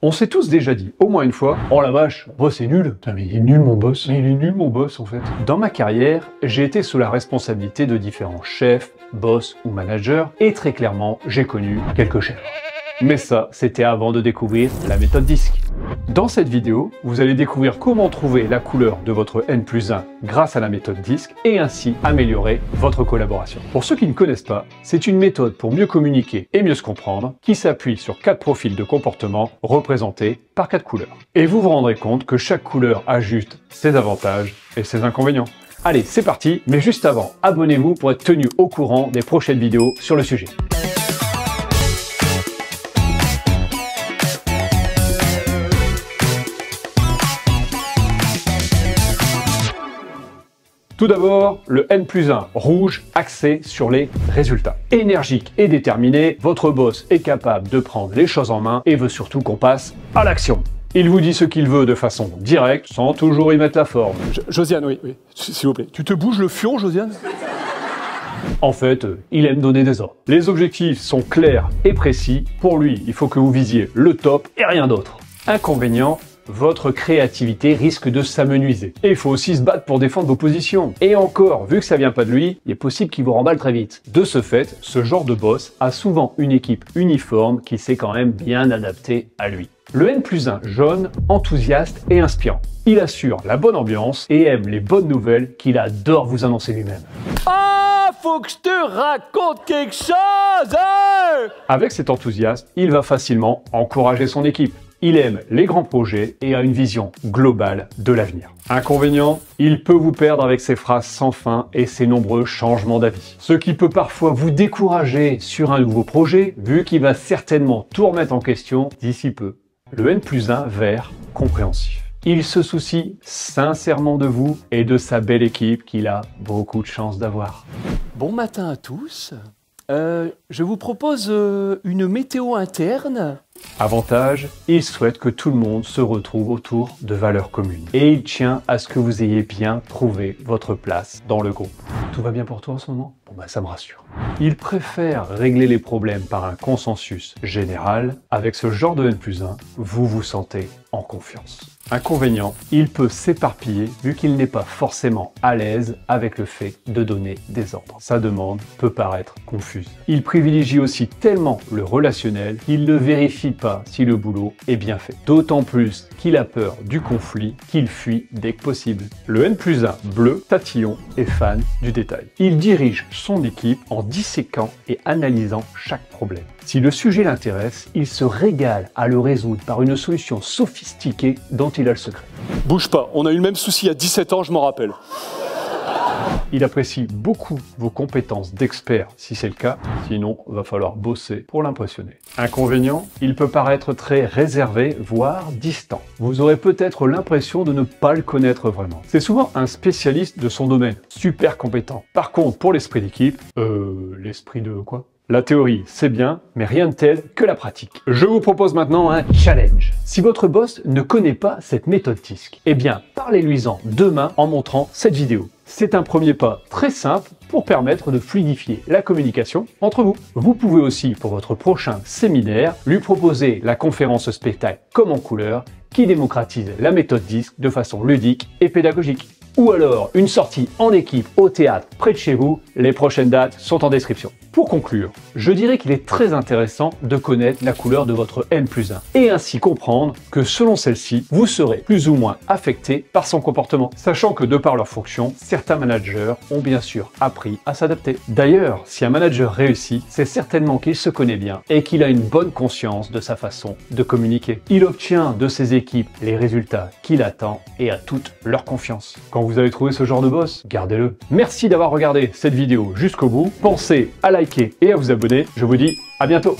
On s'est tous déjà dit, au moins une fois, « Oh la vache, mon boss est nul. Putain, mais il est nul mon boss. Mais il est nul mon boss en fait. » Dans ma carrière, j'ai été sous la responsabilité de différents chefs, boss ou managers, et très clairement, j'ai connu quelques chefs. Mais ça, c'était avant de découvrir la méthode DISC. Dans cette vidéo, vous allez découvrir comment trouver la couleur de votre N+1 grâce à la méthode DISC et ainsi améliorer votre collaboration. Pour ceux qui ne connaissent pas, c'est une méthode pour mieux communiquer et mieux se comprendre qui s'appuie sur 4 profils de comportement représentés par 4 couleurs. Et vous vous rendrez compte que chaque couleur a juste ses avantages et ses inconvénients. Allez, c'est parti, mais juste avant, abonnez-vous pour être tenu au courant des prochaines vidéos sur le sujet. Tout d'abord, le N+1 rouge axé sur les résultats. Énergique et déterminé, votre boss est capable de prendre les choses en main et veut surtout qu'on passe à l'action. Il vous dit ce qu'il veut de façon directe, sans toujours y mettre la forme. Josiane, oui, s'il vous plaît. Tu te bouges le fion, Josiane? En fait, il aime donner des ordres. Les objectifs sont clairs et précis. Pour lui, il faut que vous visiez le top et rien d'autre. Inconvénient, votre créativité risque de s'amenuiser. Et il faut aussi se battre pour défendre vos positions. Et encore, vu que ça vient pas de lui, il est possible qu'il vous remballe très vite. De ce fait, ce genre de boss a souvent une équipe uniforme qui s'est quand même bien adaptée à lui. Le N+1 jaune, enthousiaste et inspirant. Il assure la bonne ambiance et aime les bonnes nouvelles qu'il adore vous annoncer lui-même. Ah, faut que je te raconte quelque chose, hein! Avec cet enthousiasme, il va facilement encourager son équipe. Il aime les grands projets et a une vision globale de l'avenir. Inconvénient, il peut vous perdre avec ses phrases sans fin et ses nombreux changements d'avis. Ce qui peut parfois vous décourager sur un nouveau projet, vu qu'il va certainement tout remettre en question d'ici peu. Le N+1 vert, compréhensif. Il se soucie sincèrement de vous et de sa belle équipe qu'il a beaucoup de chance d'avoir. Bon matin à tous. Je vous propose une météo interne. Avantage, il souhaite que tout le monde se retrouve autour de valeurs communes. Et il tient à ce que vous ayez bien trouvé votre place dans le groupe. Tout va bien pour toi en ce moment? Bon bah ça me rassure. Il préfère régler les problèmes par un consensus général. Avec ce genre de N+1, vous vous sentez en confiance. Inconvénient, il peut s'éparpiller vu qu'il n'est pas forcément à l'aise avec le fait de donner des ordres. Sa demande peut paraître confuse. Il privilégie aussi tellement le relationnel qu'il ne vérifie pas si le boulot est bien fait. D'autant plus qu'il a peur du conflit qu'il fuit dès que possible. Le N+1 bleu, tatillon et fan du détail. Il dirige son équipe en disséquant et analysant chaque problème. Si le sujet l'intéresse, il se régale à le résoudre par une solution sophistiquée dont il a le secret. Bouge pas, on a eu le même souci à 17 ans, je m'en rappelle. Il apprécie beaucoup vos compétences d'expert si c'est le cas, sinon va falloir bosser pour l'impressionner. Inconvénient, il peut paraître très réservé, voire distant. Vous aurez peut-être l'impression de ne pas le connaître vraiment. C'est souvent un spécialiste de son domaine, super compétent. Par contre, pour l'esprit d'équipe, l'esprit de quoi ? La théorie, c'est bien, mais rien de tel que la pratique. Je vous propose maintenant un challenge. Si votre boss ne connaît pas cette méthode DISC, eh bien, parlez-lui-en demain en montrant cette vidéo. C'est un premier pas très simple pour permettre de fluidifier la communication entre vous. Vous pouvez aussi, pour votre prochain séminaire, lui proposer la conférence spectacle Comme en couleur, qui démocratise la méthode DISC de façon ludique et pédagogique. Ou alors une sortie en équipe au théâtre près de chez vous. Les prochaines dates sont en description. Pour conclure, je dirais qu'il est très intéressant de connaître la couleur de votre N+1 et ainsi comprendre que selon celle-ci, vous serez plus ou moins affecté par son comportement, sachant que de par leur fonction, certains managers ont bien sûr appris à s'adapter. D'ailleurs, si un manager réussit, c'est certainement qu'il se connaît bien et qu'il a une bonne conscience de sa façon de communiquer. Il obtient de ses équipes les résultats qu'il attend et a toute leur confiance. Quand vous avez trouvé ce genre de boss, gardez-le. Merci d'avoir regardé cette vidéo jusqu'au bout. Pensez à liker et à vous abonner. Je vous dis à bientôt.